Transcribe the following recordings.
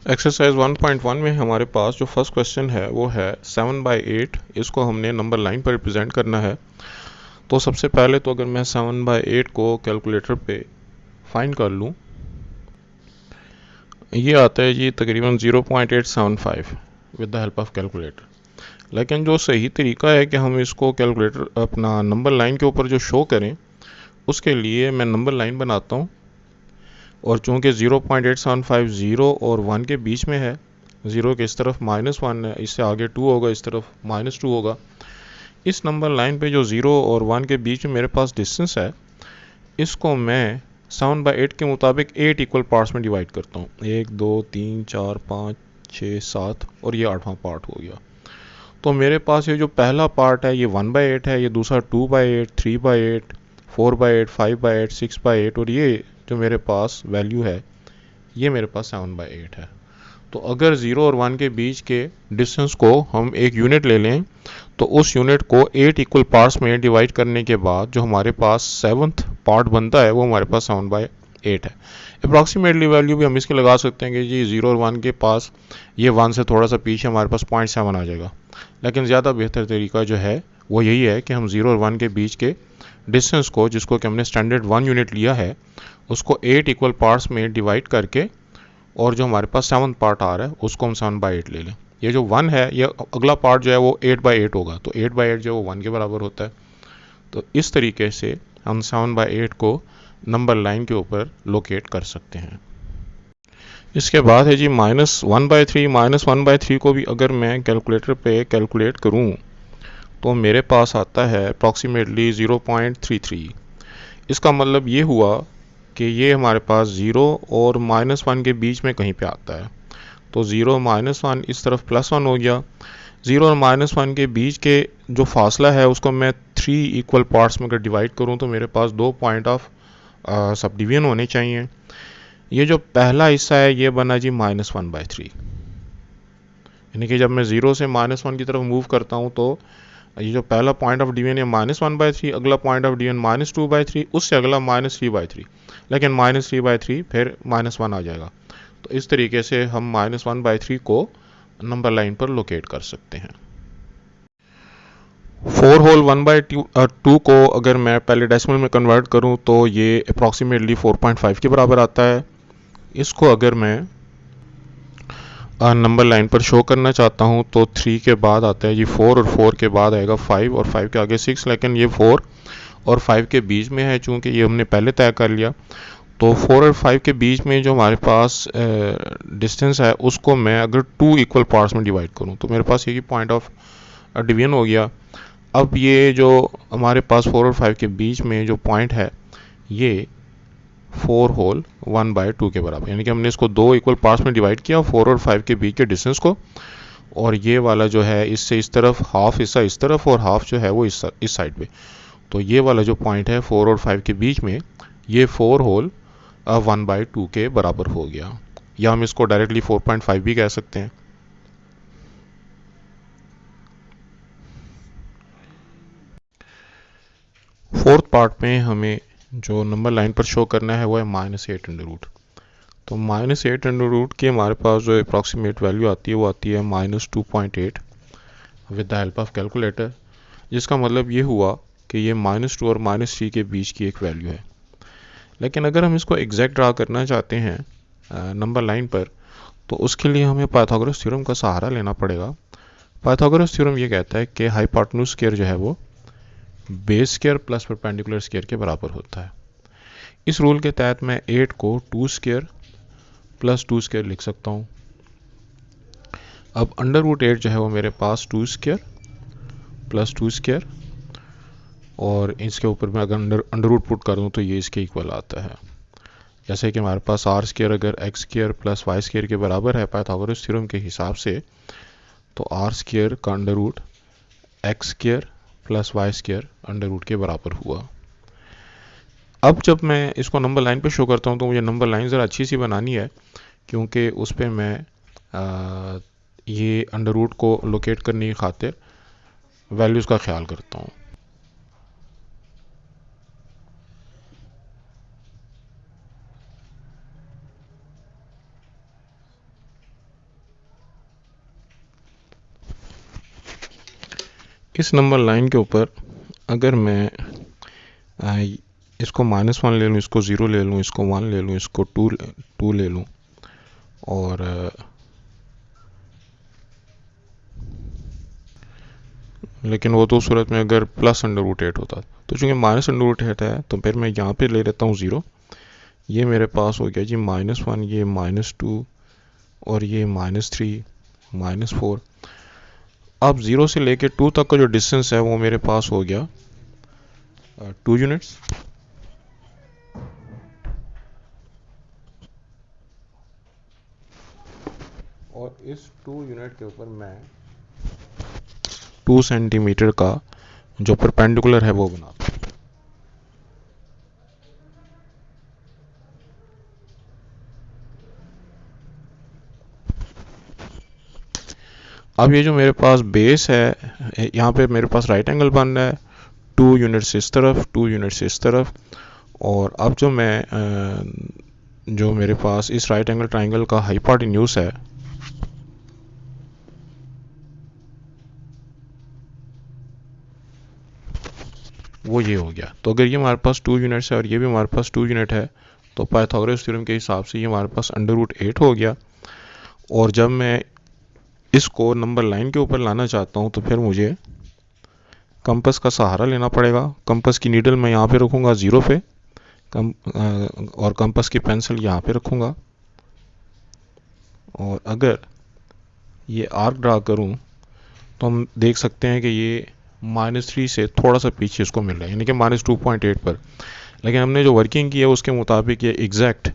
Exercise 1.1 में हमारे पास जो फर्स्ट क्वेश्चन है वो है 7/8। इसको हमने नंबर लाइन पर रिप्रेजेंट करना है। तो सबसे पहले तो अगर मैं 7/8 को कैलकुलेटर पे फाइंड कर लूँ, ये आता है जी तकरीबन 0.875 with the help of calculator. लेकिन जो सही तरीका है कि हम इसको कैलकुलेटर अपना नंबर लाइन के ऊपर जो शो करें, उसके लिए मैं नंबर लाइन बनाता हूँ। और चूँकि 0.875 ज़ीरो और 1 के बीच में है, ज़ीरो के इस तरफ -1 है, इससे आगे 2 होगा, इस तरफ -2 होगा। इस नंबर लाइन पे जो 0 और 1 के बीच में मेरे पास डिस्टेंस है, इसको मैं 7/8 के मुताबिक 8 इक्वल पार्ट्स में डिवाइड करता हूँ। 1 2 3 4 5 6 7 और ये 8वां पार्ट हो गया। तो मेरे पास ये जो पहला पार्ट है ये 1/8 है, ये दूसरा 2/8, 3/8, 4/8, 5/8, 6/8 और ये जो मेरे पास वैल्यू है ये मेरे पास 7/8 है। तो अगर 0 और 1 के बीच के डिस्टेंस को हम एक यूनिट ले लें, तो उस यूनिट को 8 इक्वल पार्ट्स में डिवाइड करने के बाद जो हमारे पास सेवन्थ पार्ट बनता है वो हमारे पास 7/8 है। अप्रॉक्सीमेटली वैल्यू भी हम इसकी लगा सकते हैं कि जी 0 और 1 के पास ये 1 से थोड़ा सा पीछे हमारे पास 0.7 आ जाएगा। लेकिन ज़्यादा बेहतर तरीका जो है वो यही है कि हम 0 और 1 के बीच के डिस्टेंस को, जिसको कि हमने स्टैंडर्ड 1 यूनिट लिया है, उसको 8 इक्वल पार्ट्स में डिवाइड करके और जो हमारे पास 7th पार्ट आ रहा है उसको हम 7/8 ले लें। ये जो 1 है, ये अगला पार्ट जो है वो 8/8 होगा, तो 8/8 जो है वो 1 के बराबर होता है। तो इस तरीके से हम 7/8 को नंबर लाइन के ऊपर लोकेट कर सकते हैं। इसके बाद है जी -1/3। -1/3 को भी अगर मैं कैलकुलेटर पे कैलकुलेट करूं, तो मेरे पास आता है अप्रॉक्सीमेटली 0.33। इसका मतलब ये हुआ कि ये हमारे पास 0 और -1 के बीच में कहीं पे आता है। तो 0 -1 इस तरफ +1 हो गया। 0 और -1 के बीच के जो फासला है उसको मैं 3 इक्वल पार्ट्स में अगर डिवाइड करूँ, तो मेरे पास 2 पॉइंट ऑफ सब डिवीजन होने चाहिए। ये जो पहला हिस्सा है ये बना जी -1/3, यानी कि जब मैं 0 से -1 की तरफ मूव करता हूँ तो ये जो पहला पॉइंट ऑफ डिवीजन है -1/3, अगला पॉइंट ऑफ डिवीजन -2/3, उससे अगला -3/3, लेकिन -3/3 फिर -1 आ जाएगा। तो इस तरीके से हम -1/3 को नंबर लाइन पर लोकेट कर सकते हैं। 4 होल 1/2 को अगर मैं पहले डेसिमल में कन्वर्ट करूं, तो ये अप्रॉक्सीमेटली 4.5 के बराबर आता है। इसको अगर मैं नंबर लाइन पर शो करना चाहता हूं, तो 3 के बाद आता है जी 4 और 4 के बाद आएगा 5 और 5 के आगे 6, लेकिन ये 4 और 5 के बीच में है, चूंकि ये हमने पहले तय कर लिया। तो 4 और 5 के बीच में जो हमारे पास डिस्टेंस है उसको मैं अगर 2 इक्वल पार्ट्स में डिवाइड करूं, तो मेरे पास ये पॉइंट ऑफ डिवीजन हो गया। अब ये जो हमारे पास 4 और 5 के बीच में जो पॉइंट है ये 4 होल 1/2 के बराबर, यानी कि हमने इसको 2 इक्वल पार्ट्स में डिवाइड किया 4 और 5 के बीच के डिस्टेंस को। और ये वाला जो है इससे इस तरफ हाफ हिस्सा इस तरफ और हाफ जो है वो इस साइड पे। तो ये वाला जो पॉइंट है 4 और 5 के बीच में, ये 4 होल 1/2 के बराबर हो गया, या हम इसको डायरेक्टली 4.5 भी कह सकते हैं। फोर्थ पार्ट में हमें जो नंबर लाइन पर शो करना है वो है -8 अंडर रूट। तो -8 अंडर रूट की हमारे पास जो अप्रॉक्सीमेट वैल्यू आती है वो आती है -2.8 with the help of calculator, जिसका मतलब ये हुआ कि ये -2 और -3 के बीच की एक वैल्यू है। लेकिन अगर हम इसको एग्जैक्ट ड्रा करना चाहते हैं नंबर लाइन पर, तो उसके लिए हमें पाइथागोरस थ्योरम का सहारा लेना पड़ेगा। पाइथागोरस थ्योरम ये कहता है कि हाइपोटेन्यूज स्क्वायर जो है वो base square plus perpendicular square के बराबर होता है। इस रूल के तहत मैं 8 को 2 स्क्वायर प्लस 2 स्क्वायर लिख सकता हूँ। अब अंडर रूट 8 जो है वो मेरे पास 2 स्क्वायर प्लस 2 स्क्वायर, और इसके ऊपर मैं अगर अंडर रूट पुट कर दूँ तो ये इसके इक्वल आता है। जैसे कि हमारे पास आर स्क्वायर अगर x square plus y square के बराबर है पाइथागोरस थ्योरम के हिसाब से, तो आर स्क्वायर का under root x square plus y square under root के बराबर हुआ। अब जब मैं इसको नंबर लाइन पे शो करता हूँ, तो मुझे नंबर लाइन ज़रा अच्छी सी बनानी है, क्योंकि उस पर मैं ये अंडर रूट को लोकेट करने की खातिर वैल्यूज़ का ख्याल करता हूँ। इस नंबर लाइन के ऊपर अगर मैं इसको -1 ले लूँ, इसको 0 ले लूँ, इसको 1 ले लूँ, इसको 2 ले लूँ और लेकिन वो तो सूरत में अगर +√8 होता, तो चूँकि -√8 है तो फिर मैं यहाँ पे ले लेता हूँ 0। ये मेरे पास हो गया जी -1, ये -2 और ये -3, -4। अब 0 से लेके 2 तक का जो डिस्टेंस है वो मेरे पास हो गया 2 यूनिट्स। और इस 2 यूनिट के ऊपर मैं 2 सेंटीमीटर का जो परपेंडिकुलर है वो बनाता हूँ। अब ये जो मेरे पास बेस है, यहाँ पे मेरे पास राइट एंगल बन रहा है, 2 यूनिट्स इस तरफ, 2 यूनिट्स इस तरफ। और अब जो मेरे पास इस राइट एंगल ट्राइंगल का हाइपोटेन्यूज है, वो ये हो गया। तो अगर ये हमारे पास 2 यूनिट्स है और ये भी हमारे पास 2 यूनिट है, तो पाइथागोरस थ्योरम के हिसाब से ये हमारे पास √8 हो गया। और जब मैं इसको नंबर लाइन के ऊपर लाना चाहता हूँ तो फिर मुझे कंपास का सहारा लेना पड़ेगा। कंपास की नीडल मैं यहाँ पे रखूँगा 0 पे, और कंपास की पेंसिल यहाँ पे रखूँगा। और अगर ये आर्क ड्रा करूँ तो हम देख सकते हैं कि ये -3 से थोड़ा सा पीछे इसको मिल रहा है, यानी कि -2.8 पर। लेकिन हमने जो वर्किंग की है उसके मुताबिक ये एग्जैक्ट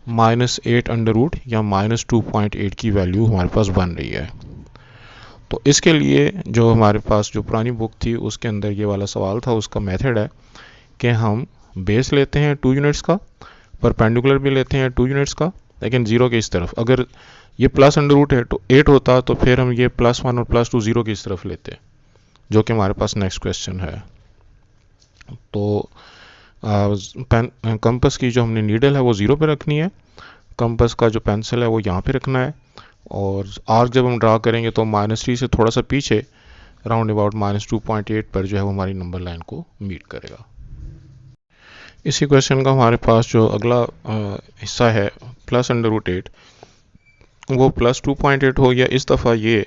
-8 या -2.8 की वैल्यू हमारे पास बन रही है। तो इसके लिए जो हमारे पास जो पुरानी बुक थी उसके अंदर ये वाला सवाल था, उसका मेथड है कि हम बेस लेते हैं 2 यूनिट्स का, परपेंडिकुलर भी लेते हैं 2 यूनिट्स का, लेकिन 0 के इस तरफ। अगर ये +√8 होता तो फिर हम ये +1 और +2 0 की इस तरफ लेते, जो कि हमारे पास नेक्स्ट क्वेश्चन है। तो कंपास की जो हमने नीडल है वो 0 पे रखनी है, कंपास का जो पेंसिल है वो यहाँ पे रखना है, और आर्क जब हम ड्रा करेंगे तो -3 से थोड़ा सा पीछे राउंड अबाउट -2.8 पर जो है वो हमारी नंबर लाइन को मीट करेगा। इसी क्वेश्चन का हमारे पास जो अगला हिस्सा है +√8, वो +2.8 हो गया। इस दफ़ा ये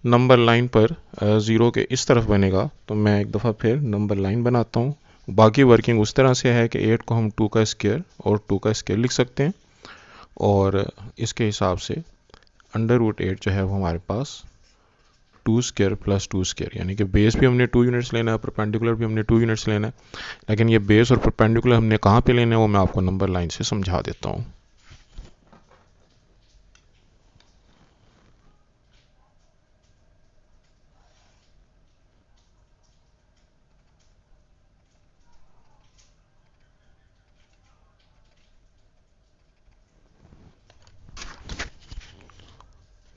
नंबर लाइन पर 0 के इस तरफ बनेगा। तो मैं एक दफ़ा फिर नंबर लाइन बनाता हूँ। बाकी वर्किंग उस तरह से है कि 8 को हम 2 का स्क्वायर और 2 का स्क्वायर लिख सकते हैं, और इसके हिसाब से √8 जो है वो हमारे पास 2 स्क्वायर + 2 स्क्वायर, यानी कि बेस भी हमने 2 यूनिट्स लेना है, परपेंडिकुलर भी हमने 2 यूनिट्स लेना है। लेकिन ये बेस और परपेंडिकुलर हमने कहाँ पे लेना है वो मैं आपको नंबर लाइन से समझा देता हूँ।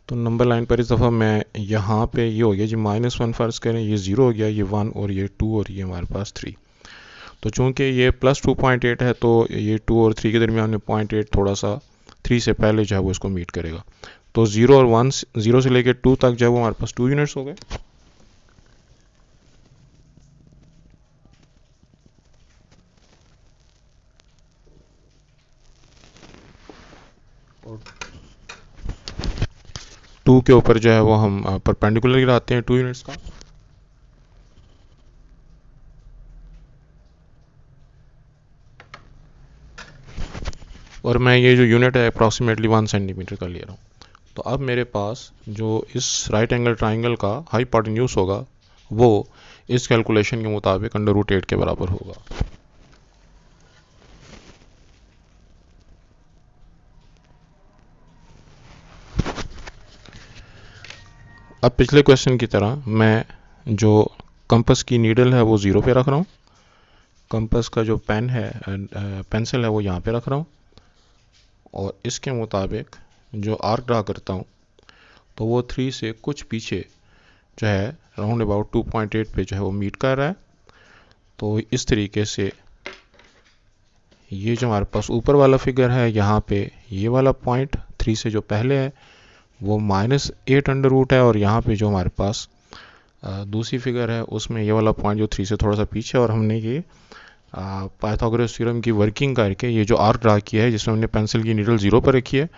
तो नंबर लाइन पर इस दफ़ा मैं यहाँ पे ये हो गया जी -1 फ़र्ज़ करें, ये 0 हो गया, ये 1 और ये 2 और ये हमारे पास 3। तो चूंकि ये +2.8 है तो ये 2 और 3 के दरमियान में 0.8 थोड़ा सा 3 से पहले जो है वो इसको मीट करेगा। तो 0 और 1, 0 से लेकर 2 तक जो है वो हमारे पास 2 यूनिट्स हो गए। और 2 के ऊपर जो है वो हम परपेंडिकुलर गिराते हैं 2 यूनिट्स का। और मैं ये जो यूनिट है अप्रॉक्सीमेटली 1 सेंटीमीटर का ले रहा हूँ। तो अब मेरे पास जो इस राइट एंगल ट्राइंगल का हाइपोटेन्यूज होगा वो इस कैलकुलेशन के मुताबिक √8 के बराबर होगा। अब पिछले क्वेश्चन की तरह मैं जो कंपास की नीडल है वो 0 पे रख रहा हूँ, कंपास का जो पेन है पेंसिल है वो यहाँ पे रख रहा हूँ, और इसके मुताबिक जो आर्क ड्रा करता हूँ तो वो 3 से कुछ पीछे जो है राउंड अबाउट 2.8 पे जो है वो मीट कर रहा है। तो इस तरीके से ये जो हमारे पास ऊपर वाला फिगर है, यहाँ पे ये वाला पॉइंट 3 से जो पहले है वो -8 √8 है, और यहाँ पे जो हमारे पास दूसरी फिगर है उसमें ये वाला पॉइंट जो 3 से थोड़ा सा पीछे, और हमने ये पाइथागोरस थ्योरम की वर्किंग करके ये जो आर्क ड्रा किया है जिसमें हमने पेंसिल की नीडल 0 पर रखी है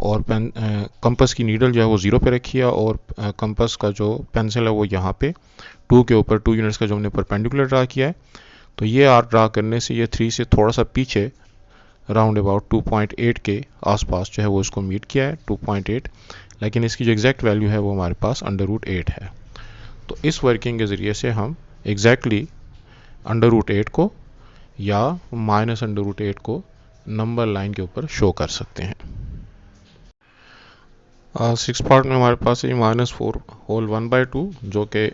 और कंपास की नीडल जो है वो 0 पे रखी है, और कंपास का जो पेंसिल है वो यहाँ पे 2 के ऊपर 2 यूनिट्स का जो हमने परपेंडिकुलर ड्रा किया है। तो ये आर्क ड्रा करने से ये 3 से थोड़ा सा पीछे राउंड अबाउट 2.8 के आसपास जो है वो इसको मीट किया है, 2.8, लेकिन इसकी जो एग्जैक्ट वैल्यू है वो हमारे पास √8 है। तो इस वर्किंग के ज़रिए से हम एग्जैक्टली √8 को या -√8 को नंबर लाइन के ऊपर शो कर सकते हैं। 6 पार्ट में हमारे पास ये -4 होल 1/2 जो कि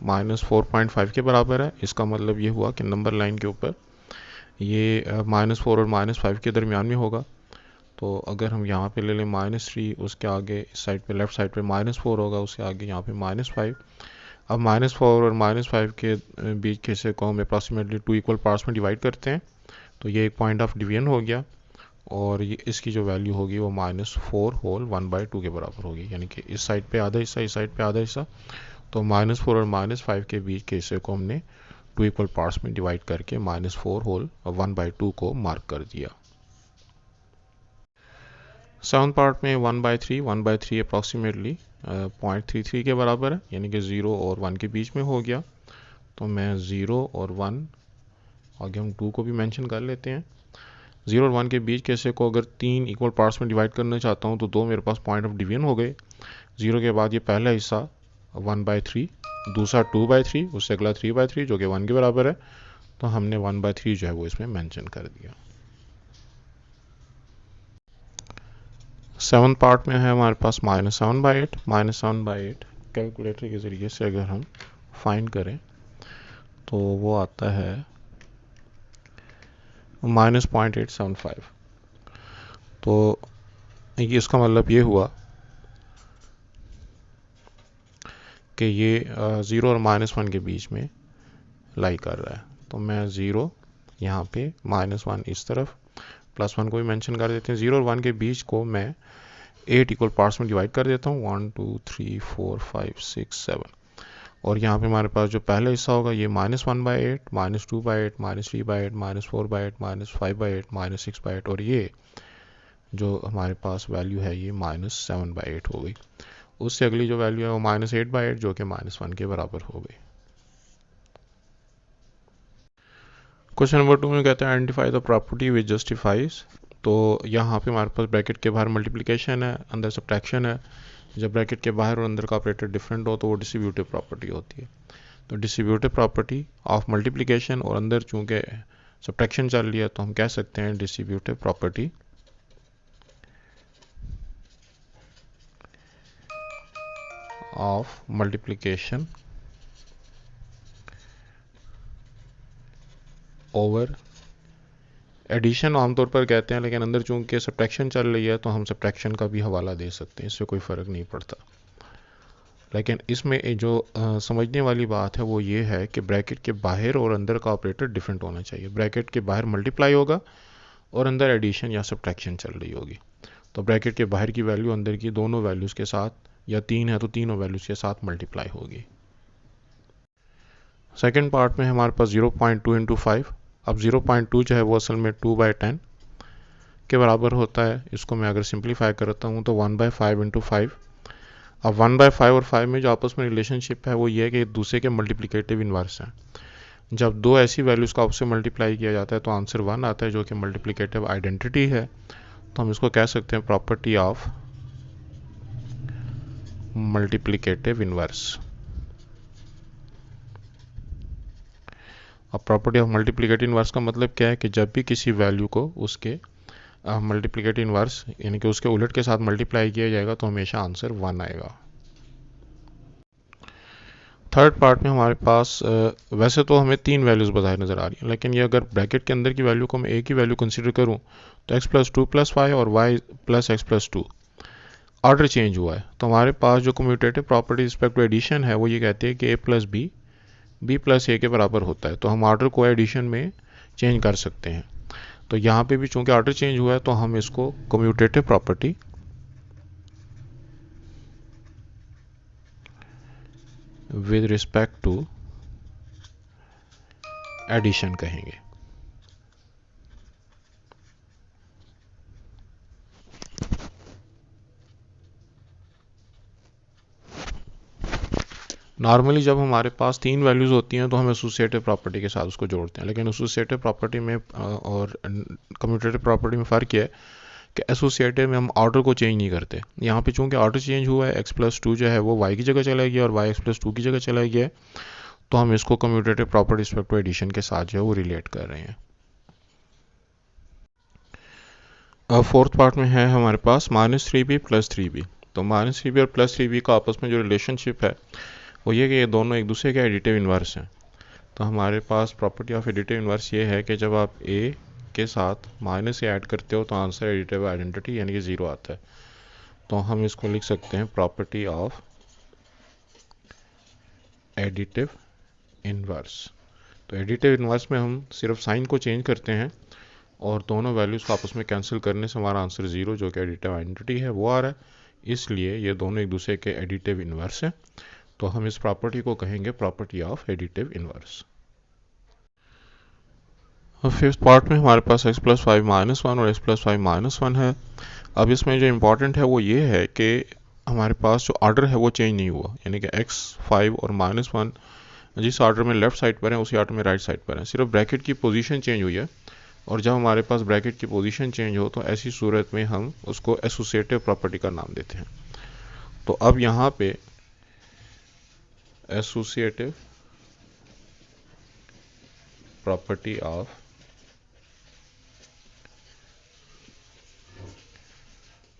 -4.5 के बराबर है। इसका मतलब ये हुआ कि नंबर लाइन के ऊपर ये -4 और -5 के दरमियान में होगा। तो अगर हम यहाँ पे ले लें -3, उसके आगे इस साइड पे लेफ्ट साइड पे -4 होगा, उसके आगे यहाँ पे -5। अब -4 और -5 के बीच के हिस्से को हम अप्रॉक्सीमेटली 2 इक्वल पार्ट्स में डिवाइड करते हैं, तो ये एक पॉइंट ऑफ डिवीजन हो गया, और ये इसकी जो वैल्यू होगी वो -4 होल 1/2 के बराबर होगी, यानी कि इस साइड पे आधा हिस्सा, इस साइड पे आधा हिस्सा। तो -4 और -5 के बीच के हिस्से को हमने 2 इक्वल पार्ट्स में डिवाइड करके -4 होल 1/2 को मार्क कर दिया। 7 पार्ट में 1/3 अप्रॉक्सीमेटली 0.33 के बराबर है, यानी कि 0 और 1 के बीच में हो गया। तो मैं 0 और 1, आगे हम 2 को भी मेंशन कर लेते हैं। 0 और 1 के बीच के हिस्से को अगर 3 इक्वल पार्ट्स में डिवाइड करना चाहता हूँ तो 2 मेरे पास पॉइंट ऑफ डिवीजन हो गए। 0 के बाद ये पहला हिस्सा 1/3, दूसरा 2/3, उससे अगला 3/3 जो कि 1 के बराबर है। तो हमने 1/3 जो है वो इसमें मेंशन कर दिया। 7 पार्ट में है हमारे पास -7/8। -7/8 कैलकुलेटर के ज़रिए से अगर हम फाइंड करें तो वो आता है -0.875। तो ये इसका मतलब ये हुआ कि ये 0 और -1 के बीच में लाई कर रहा है। तो मैं 0 यहाँ पे, -1 इस तरफ, +1 को भी मेंशन कर देते हैं। 0 और 1 के बीच को मैं 8 इक्वल पार्ट्स में डिवाइड कर देता हूँ, 1 2 3 4 5 6 7। और यहाँ पे हमारे पास जो पहला हिस्सा होगा ये -1/8, -2/8, -3/8, -4/8, -5/8, -6/8, और ये जो हमारे पास वैल्यू है ये -7/8 हो गई। उससे अगली जो वैल्यू है वो -8/8 जो कि -1 के बराबर हो गई। क्वेश्चन नंबर 2 में कहते हैं identify the property which justifies. तो यहाँ पे हमारे पास ब्रैकेट के बाहर मल्टीप्लिकेशन है, अंदर सब्ट्रैक्शन है। जब ब्रैकेट के बाहर और अंदर का ऑपरेटर डिफरेंट हो तो वो डिस्ट्रीब्यूटिव प्रॉपर्टी होती है। तो डिस्ट्रीब्यूटिव प्रॉपर्टी ऑफ मल्टीप्लिकेशन, और अंदर चूंकि सब्ट्रैक्शन चल रही है तो हम कह सकते हैं distributive property of multiplication over addition आमतौर पर कहते हैं, लेकिन अंदर चूंकि सब्ट्रैक्शन चल रही है तो हम सब्ट्रैक्शन का भी हवाला दे सकते हैं, इससे कोई फ़र्क नहीं पड़ता। लेकिन इसमें जो समझने वाली बात है वो ये है कि ब्रैकेट के बाहर और अंदर का ऑपरेटर डिफरेंट होना चाहिए। ब्रैकेट के बाहर मल्टीप्लाई होगा और अंदर एडिशन या सब्ट्रैक्शन चल रही होगी। तो ब्रैकेट के बाहर की वैल्यू अंदर की दोनों वैल्यूज़ के साथ, या 3 है तो तीनों वैल्यूज़ के साथ मल्टीप्लाई होगी। सेकेंड पार्ट में हमारे पास 0.2 इंटू 5। अब 0.2 जो है वो असल में 2/10 के बराबर होता है। इसको मैं अगर सिंप्लीफाई करता हूँ तो 1/5 इंटू 5। अब 1/5 और 5 में जो आपस में रिलेशनशिप है वो ये है कि एक दूसरे के मल्टीप्लिकेटिव इन्वर्स हैं। जब दो ऐसी वैल्यूज़ का आपस में मल्टीप्लाई किया जाता है तो आंसर 1 आता है जो कि मल्टीप्लिकेटिव आइडेंटिटी है। तो हम इसको कह सकते हैं प्रॉपर्टी ऑफ मल्टीप्लिकेटिव इन्वर्स। अब प्रॉपर्टी ऑफ मल्टीप्लिकेटिव इन्वर्स का मतलब क्या है कि जब भी किसी वैल्यू को उसके मल्टीप्लिकेटिव इन्वर्स यानी कि उसके उलट के साथ मल्टीप्लाई किया जाएगा तो हमेशा आंसर 1 आएगा। थर्ड पार्ट में हमारे पास वैसे तो हमें 3 वैल्यूज़ बाहर नज़र आ रही हैं, लेकिन ये अगर ब्रैकेट के अंदर की वैल्यू को मैं एक ही वैल्यू कंसिडर करूं तो x+2+y और y+x+2 ऑर्डर चेंज हुआ है। तो हमारे पास जो commutative property respect to addition है वो ये कहती है कि a+b b+a के बराबर होता है। तो हम ऑर्डर को एडिशन में चेंज कर सकते हैं। तो यहाँ पे भी चूंकि ऑर्डर चेंज हुआ है तो हम इसको commutative property with respect to addition कहेंगे। नॉर्मली जब हमारे पास तीन वैल्यूज़ होती हैं तो हम एसोसिएटिव प्रॉपर्टी के साथ उसको जोड़ते हैं, लेकिन एसोसिएटिव प्रॉपर्टी में और कम्यूटेटिव प्रॉपर्टी में फ़र्क यह है कि एसोसिएटिव में हम ऑर्डर को चेंज नहीं करते। यहाँ पे चूंकि ऑर्डर चेंज हुआ है, x+2 जो है वो y की जगह चला गया और y x+2 की जगह चला गया है, तो हम इसको commutative property respect to addition के साथ जो है वो रिलेट कर रहे हैं। अब फोर्थ पार्ट में है हमारे पास -3b + 3b। तो -3b और +3b का आपस में जो रिलेशनशिप है वो ये कि ये दोनों एक दूसरे के एडिटिव इन्वर्स हैं। तो हमारे पास प्रॉपर्टी ऑफ एडिटिव इन्वर्स ये है कि जब आप a के साथ -a ऐड करते हो तो आंसर एडिटिव आइडेंटिटी यानी कि 0 आता है। तो हम इसको लिख सकते हैं प्रॉपर्टी ऑफ एडिटिव इन्वर्स। तो एडिटिव इन्वर्स में हम सिर्फ साइन को चेंज करते हैं और दोनों वैल्यूज़ को आपस में कैंसिल करने से हमारा आंसर 0 जो कि एडिटिव आइडेंटिटी है वो आ रहा है। इसलिए ये दोनों एक दूसरे के एडिटिव इन्वर्स हैं। तो हम इस प्रॉपर्टी को कहेंगे प्रॉपर्टी ऑफ एडिटिव इन्वर्स। अब फिफ्थ पार्ट में हमारे पास x+5 -1 और x+5 -1 है। अब इसमें जो इम्पोर्टेंट है वो ये है कि हमारे पास जो ऑर्डर है वो चेंज नहीं हुआ, यानी कि x5 और -1 जिस ऑर्डर में लेफ्ट साइड पर है उसी ऑर्डर में राइट साइड पर है, सिर्फ ब्रैकेट की पोजीशन चेंज हुई है। और जब हमारे पास ब्रैकेट की पोजीशन चेंज हो तो ऐसी सूरत में हम उसको एसोसिएटिव प्रॉपर्टी का नाम देते हैं। तो अब यहाँ पे एसोसिएटिव प्रॉपर्टी ऑफ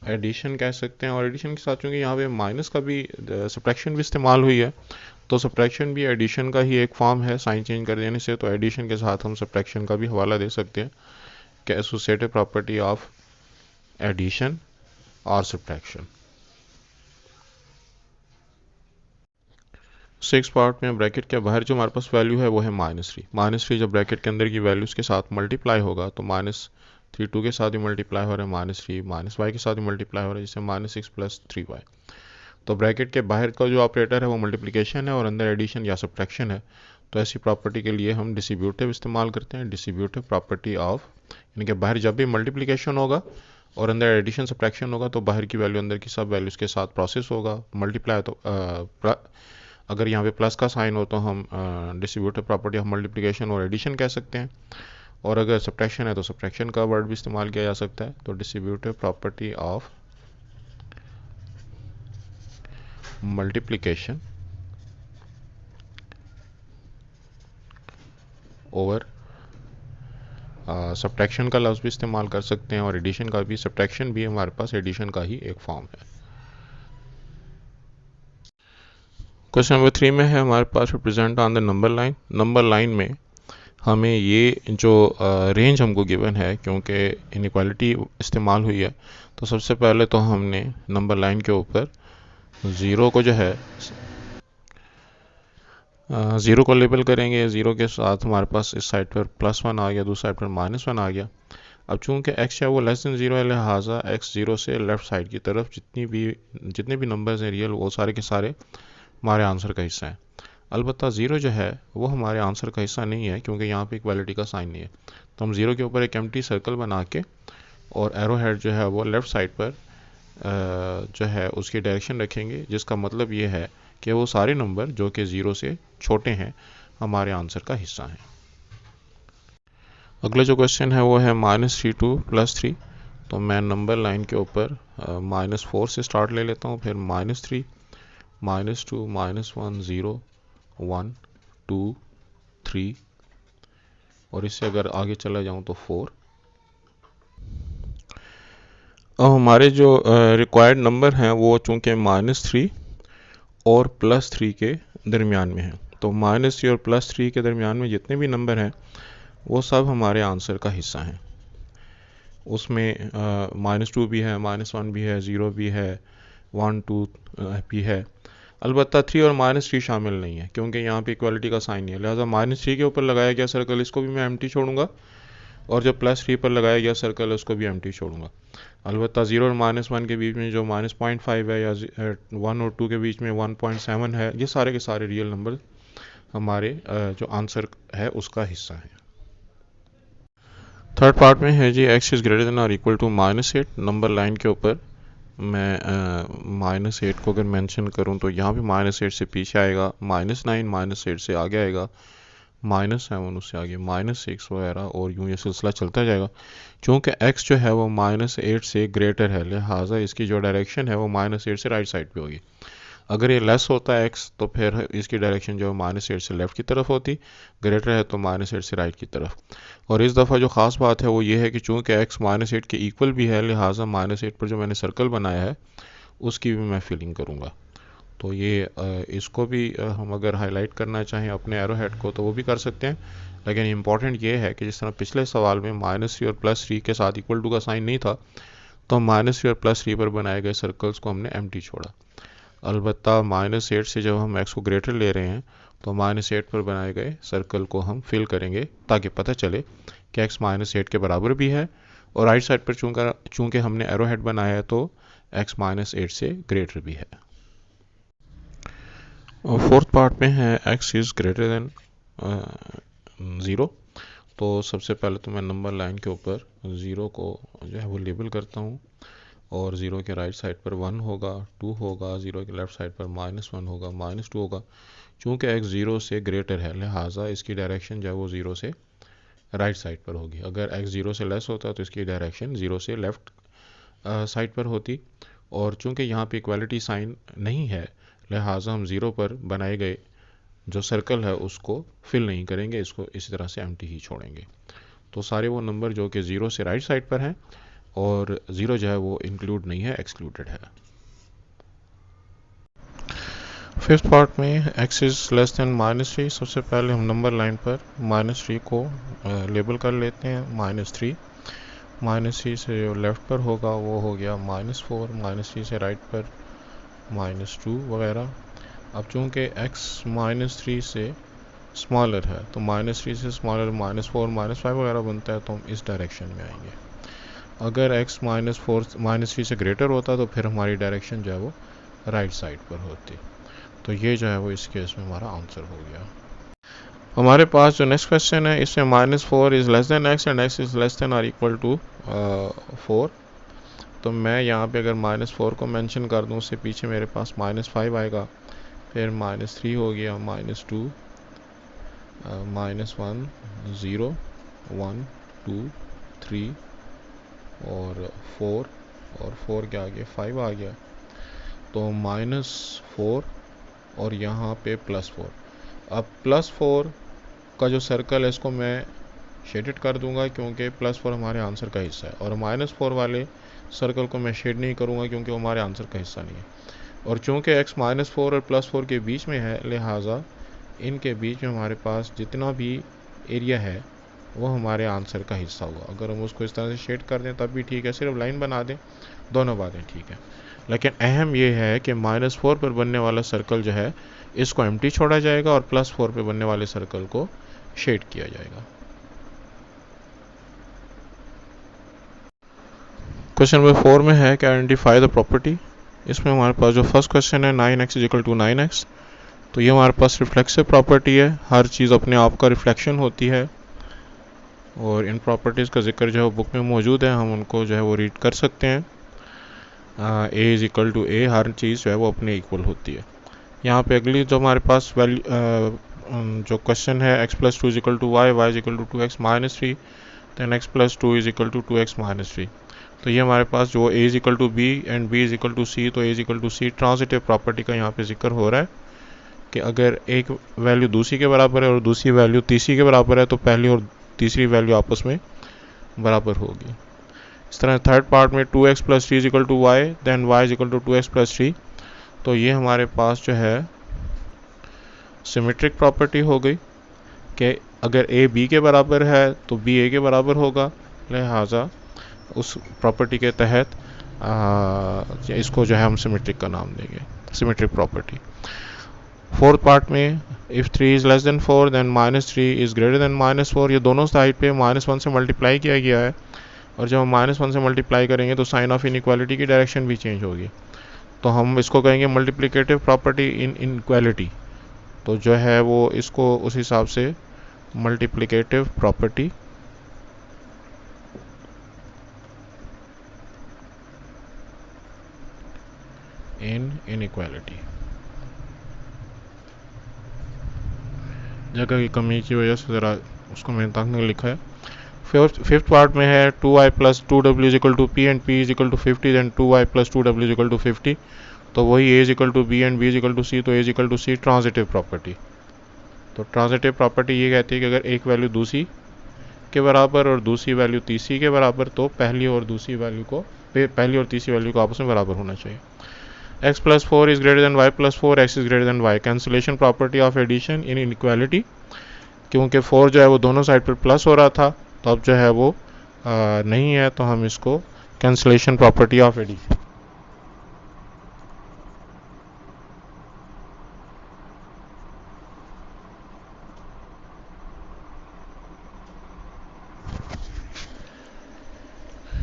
एडिशन कह सकते हैं। और एडिशन के साथ चूंकि यहाँ पे माइनस का भी सब्ट्रैक्शन भी इस्तेमाल हुई है, तो सब्ट्रैक्शन भी एडिशन का ही एक फॉर्म है साइन चेंज कर देने से। तो एडिशन के साथ हम सब्ट्रैक्शन का भी हवाला दे सकते हैं कि एसोसिएटिव प्रॉपर्टी ऑफ एडिशन और सब्ट्रैक्शन। सिक्स पार्ट में ब्रैकेट के बाहर जो हमारे पास वैल्यू है वो है -3। -3 जब ब्रैकेट के अंदर की वैल्यूज़ के साथ मल्टीप्लाई होगा तो -3 2 के साथ भी मल्टीप्लाई हो रहा है, -3 -y के साथ भी मल्टीप्लाई हो रहा है, जिससे -6 + 3y। तो ब्रैकेट के बाहर का जो ऑपरेटर है वो मल्टीप्लिकेशन है और अंदर एडिशन या सब्ट्रैक्शन है। तो ऐसी प्रॉपर्टी के लिए हम डिस्ट्रीब्यूटिव इस्तेमाल करते हैं, डिस्ट्रीब्यूटिव प्रॉपर्टी ऑफ, यानी कि बाहर जब भी मल्टीप्लिकेशन होगा और अंदर एडिशन सब्ट्रैक्शन होगा तो बाहर की वैल्यू अंदर की सब वैल्यूज़ के साथ प्रोसेस होगा। मल्टीप्लाई तो अगर यहाँ पे प्लस का साइन हो तो हम डिस्ट्रीब्यूटिव प्रॉपर्टी ऑफ मल्टीप्लिकेशन और एडिशन कह सकते हैं, और अगर सब्ट्रैक्शन है तो सब्ट्रैक्शन का वर्ड भी इस्तेमाल किया जा सकता है। तो distributive property of multiplication over subtraction का लफ्ज़ भी इस्तेमाल कर सकते हैं और एडिशन का भी। सब्ट्रैक्शन भी हमारे पास एडिशन का ही एक फॉर्म है। क्वेश्चन नंबर 3 में है हमारे पास represent on the number line. Number line में हमें ये जो रेंज हमको गिवन है, क्योंकि इनइक्वालिटी इस्तेमाल हुई है, तो सबसे पहले तो हमने नंबर लाइन के ऊपर 0 को जो है 0 को लेबल करेंगे। 0 के साथ हमारे पास इस साइड पर +1 आ गया, दूसरी साइड पर -1 आ गया। अब चूंकि x है वो <0 है, लिहाजा x 0 से लेफ़्ट साइड की तरफ जितने भी नंबर्स हैं रियल वो सारे के सारे हमारे आंसर का हिस्सा है। अलबत्ता 0 जो है वो हमारे आंसर का हिस्सा नहीं है, क्योंकि यहाँ पे इक्वालिटी का साइन नहीं है। तो हम 0 के ऊपर एक एम्प्टी सर्कल बना के और एरो हेड जो है वो लेफ़्ट साइड पर जो है उसकी डायरेक्शन रखेंगे, जिसका मतलब ये है कि वो सारे नंबर जो कि 0 से छोटे हैं हमारे आंसर का हिस्सा हैं। अगला जो क्वेश्चन है वो है -3 + 3। तो मैं नंबर लाइन के ऊपर -4 से स्टार्ट ले लेता हूँ, फिर -3 -2 -1 0 1 2 3 और इससे अगर आगे चला जाऊँ तो 4। अब हमारे जो रिक्वायर्ड नंबर हैं वो चूँकि -3 और +3 के दरमियान में है। तो -3 और +3 के दरमियान में जितने भी नंबर हैं वो सब हमारे आंसर का हिस्सा हैं। उसमें -2 भी है, -1 भी है, 0 भी है, 1 2 भी है। अलबत्ता 3 और -3 शामिल नहीं है, क्योंकि यहाँ पे इक्वालिटी का साइन नहीं है। लिहाजा -3 के ऊपर लगाया गया सर्कल इसको भी मैं एम्प्टी छोड़ूंगा, और जब +3 पर लगाया गया सर्कल उसको भी एम्प्टी छोड़ूंगा। अलबत्ता 0 और -1 के बीच में जो -0.5 है या 1 और 2 के बीच में 1.7 है, ये सारे के सारे रियल नंबर हमारे जो आंसर है उसका हिस्सा है। थर्ड पार्ट में है जी x इज़ ग्रेटर देन और इक्वल टू -8। नंबर लाइन के ऊपर मैं -8 को अगर मेंशन करूं तो यहाँ भी -8 से पीछे आएगा, -9 -8 से आगे आएगा, -7 उससे आगे, -6 वगैरह, और यूँ ये सिलसिला चलता जाएगा। चूँकि x जो है वो -8 से ग्रेटर है, लिहाजा इसकी जो डायरेक्शन है वो -8 से राइट साइड पे होगी। अगर ये लेस होता है x तो फिर इसकी डायरेक्शन जो है -8 से लेफ़्ट की तरफ होती, ग्रेटर है तो -8 से राइट की तरफ। और इस दफ़ा जो ख़ास बात है वो ये है कि चूँकि x -8 के इक्वल भी है, लिहाजा -8 पर जो मैंने सर्कल बनाया है उसकी भी मैं फिलिंग करूँगा। तो ये इसको भी हम अगर हाईलाइट करना चाहें अपने एरो हेड को तो वो भी कर सकते हैं, लेकिन इम्पॉर्टेंट ये है कि जिस तरह पिछले सवाल में -3 और +3 के साथ इक्वल टू का साइन नहीं था, तो -3 और +3 पर बनाए गए सर्कल्स को हमने एम्प्टी छोड़ा। अलबत्ता -8 से जब हम x को ग्रेटर ले रहे हैं तो -8 पर बनाए गए सर्कल को हम फिल करेंगे ताकि पता चले कि x -8 के बराबर भी है, और राइट साइड पर चूँकि हमने एरो हेड बनाया है तो x -8 से ग्रेटर भी है। और फोर्थ पार्ट में है x इज़ ग्रेटर देन 0। तो सबसे पहले तो मैं नंबर लाइन के ऊपर 0 को जो है वो लेबल करता हूँ, और 0 के राइट साइड पर 1 होगा, 2 होगा, 0 के लेफ़्ट साइड पर -1 होगा, -2 होगा। चूँकि x 0 से ग्रेटर है, लिहाजा इसकी डायरेक्शन जो है वो 0 से राइट साइड पर होगी। अगर x 0 से लेस होता तो इसकी डायरेक्शन 0 से लेफ़्ट साइड पर होती, और चूँकि यहाँ पे इक्वालिटी साइन नहीं है, लिहाजा हम 0 पर बनाए गए जो सर्कल है उसको फिल नहीं करेंगे, इसको इसी तरह से एम्प्टी ही छोड़ेंगे। तो सारे वो नंबर जो कि 0 से राइट साइड पर हैं और 0 जो है वो इंक्लूड नहीं है, एक्सक्लूडेड है। फिफ्थ पार्ट में x इज़ लेस देन -3। सबसे पहले हम नंबर लाइन पर -3 को लेबल कर लेते हैं, -3। -3 से जो लेफ़्ट पर होगा वो हो गया -4, -3 से राइट पर -2 वगैरह। अब चूँकि x -3 से स्मॉलर है तो -3 से स्मॉलर -4 -5 वगैरह बनता है, तो हम इस डायरेक्शन में आएंगे। अगर x -3 से ग्रेटर होता तो फिर हमारी डायरेक्शन जो है वो राइट साइड पर होती। तो ये जो है वो इस केस में हमारा आंसर हो गया। हमारे पास जो नेक्स्ट क्वेश्चन है इसमें -4 is less then x and x is less then और इक्वल टू 4। तो मैं यहाँ पे अगर -4 को मेंशन कर दूँ, उससे पीछे मेरे पास -5 आएगा, फिर -3 हो गया, -2, -1, 0, 1, 2, 3 और 4, और 4 के आगे 5 आ गया, तो -4 और यहाँ पे +4। अब +4 का जो सर्कल है इसको मैं शेडेड कर दूंगा क्योंकि +4 हमारे आंसर का हिस्सा है, और -4 वाले सर्कल को मैं शेड नहीं करूँगा क्योंकि वो हमारे आंसर का हिस्सा नहीं है। और चूँकि x -4 और +4 के बीच में है, लिहाजा इनके बीच में हमारे पास जितना भी एरिया है वो हमारे आंसर का हिस्सा होगा। अगर हम उसको इस तरह से शेड कर दें तब भी ठीक है, सिर्फ लाइन बना दें, दोनों बातें ठीक है। लेकिन अहम ये है कि -4 पर बनने वाला सर्कल जो है इसको एम्प्टी छोड़ा जाएगा और +4 पर बनने वाले सर्कल को शेड किया जाएगा। क्वेश्चन नंबर 4 में है कि आइडेंटिफाई द प्रॉपर्टी। इसमें हमारे पास जो फर्स्ट क्वेश्चन है 9x = 9x, तो ये हमारे पास रिफ्लेक्सिव प्रॉपर्टी है, हर चीज़ अपने आप का रिफ्लेक्शन होती है, और इन प्रॉपर्टीज़ का जिक्र जो है बुक में मौजूद है, हम उनको जो है वो रीड कर सकते हैं। a = a, हर चीज़ जो है वो अपने इक्वल होती है। यहाँ पे अगली जो हमारे पास वैल्यू जो क्वेश्चन है x + 2 = y, y = 2x - 3, then x + 2 = 2x - 3। तो ये हमारे पास जो a = b and b = c, तो a = c ट्रांजिटिव प्रॉपर्टी का यहाँ पे जिक्र हो रहा है कि अगर एक वैल्यू दूसरी के बराबर है और दूसरी वैल्यू तीसरी के बराबर है तो पहली और तीसरी वैल्यू आपस में बराबर होगी। इस तरह थर्ड पार्ट में 2x + 3 = y, then y = 2x + 3, तो ये हमारे पास जो है सिमेट्रिक प्रॉपर्टी हो गई कि अगर a b के बराबर है तो b a के बराबर होगा, लिहाजा उस प्रॉपर्टी के तहत इसको जो है हम सिमेट्रिक का नाम देंगे, सिमेट्रिक प्रॉपर्टी। फोर्थ पार्ट में if 3 is less than 4 then -3 is greater than -4, ये दोनों साइड पे -1 से मल्टीप्लाई किया गया है, और जब हम -1 से मल्टीप्लाई करेंगे तो साइन ऑफ इनइक्वालिटी की डायरेक्शन भी चेंज होगी। तो हम इसको कहेंगे मल्टीप्लिकेटिव प्रॉपर्टी इन इनइक्वालिटी। तो जो है वो इसको उस हिसाब से मल्टीप्लिकेटिव प्रॉपर्टी इन इनइक्वालिटी। जगह की कमी की वजह से ज़रा उसको मैंने तक नहीं लिखा है। फिफ्थ पार्ट में है 2y plus 2w is equal to p and p is equal to 50 then 2y plus 2w is equal to 50। तो वही a is equal to b and b is equal to c, तो a is equal to c transitive property. तो transitive property ये कहती है कि अगर एक वैल्यू दूसरी के बराबर और दूसरी वैल्यू तीसरी के बराबर, तो पहली और तीसरी वैल्यू को आपस में बराबर होना चाहिए। x plus 4 is greater than y plus 4, x is greater than y। Cancellation property of addition in inequality. क्योंकि 4 जो है वो दोनों साइड पर प्लस हो रहा था, तो अब जो है वो नहीं है, तो हम इसको कैंसिलेशन प्रॉपर्टी ऑफ एडिशन।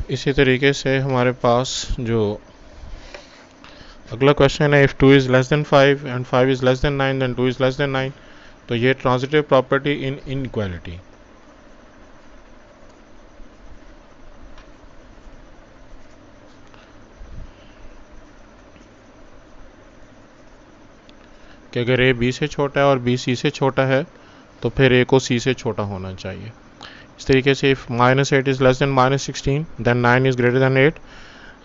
इसी तरीके से हमारे पास जो अगला क्वेश्चन है, if 2 is less than 5 and 5 is less than 9 then 2 is less than 9। तो ये ट्रांजिटिव प्रॉपर्टी इन इनइक्वालिटी। कि अगर a b से छोटा है और b c से छोटा है, तो फिर a को c से छोटा होना चाहिए। इस तरीके से if -8 is less than -16 then 9 is greater than 8।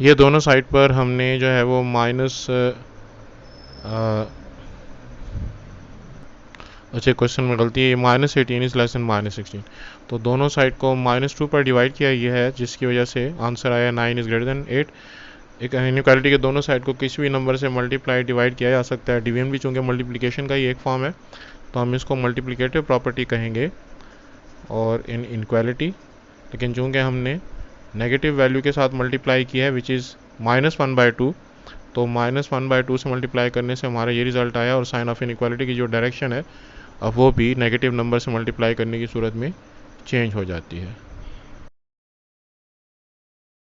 ये दोनों साइड पर हमने जो है वो अच्छा, क्वेश्चन में गलती है, -18 इज़ लेस देन -16। तो दोनों साइड को -2 पर डिवाइड किया ये है, जिसकी वजह से आंसर आया 9 इज़ ग्रेटर देन 8। एक इनइक्वालिटी के दोनों साइड को किसी भी नंबर से मल्टीप्लाई डिवाइड किया जा सकता है। डिवीजन भी चूँकि मल्टीप्लिकेशन का ही एक फॉर्म है, तो हम इसको मल्टीप्लिकेटिव प्रॉपर्टी कहेंगे और इन इनइक्वालिटी। लेकिन चूँकि हमने नेगेटिव वैल्यू के साथ मल्टीप्लाई किया है विच इज़ -1/2, तो -1/2 से मल्टीप्लाई करने से हमारा ये रिज़ल्ट आया, और साइन ऑफ इनइक्वालिटी की जो डायरेक्शन है अब वो भी नेगेटिव नंबर से मल्टीप्लाई करने की सूरत में चेंज हो जाती है।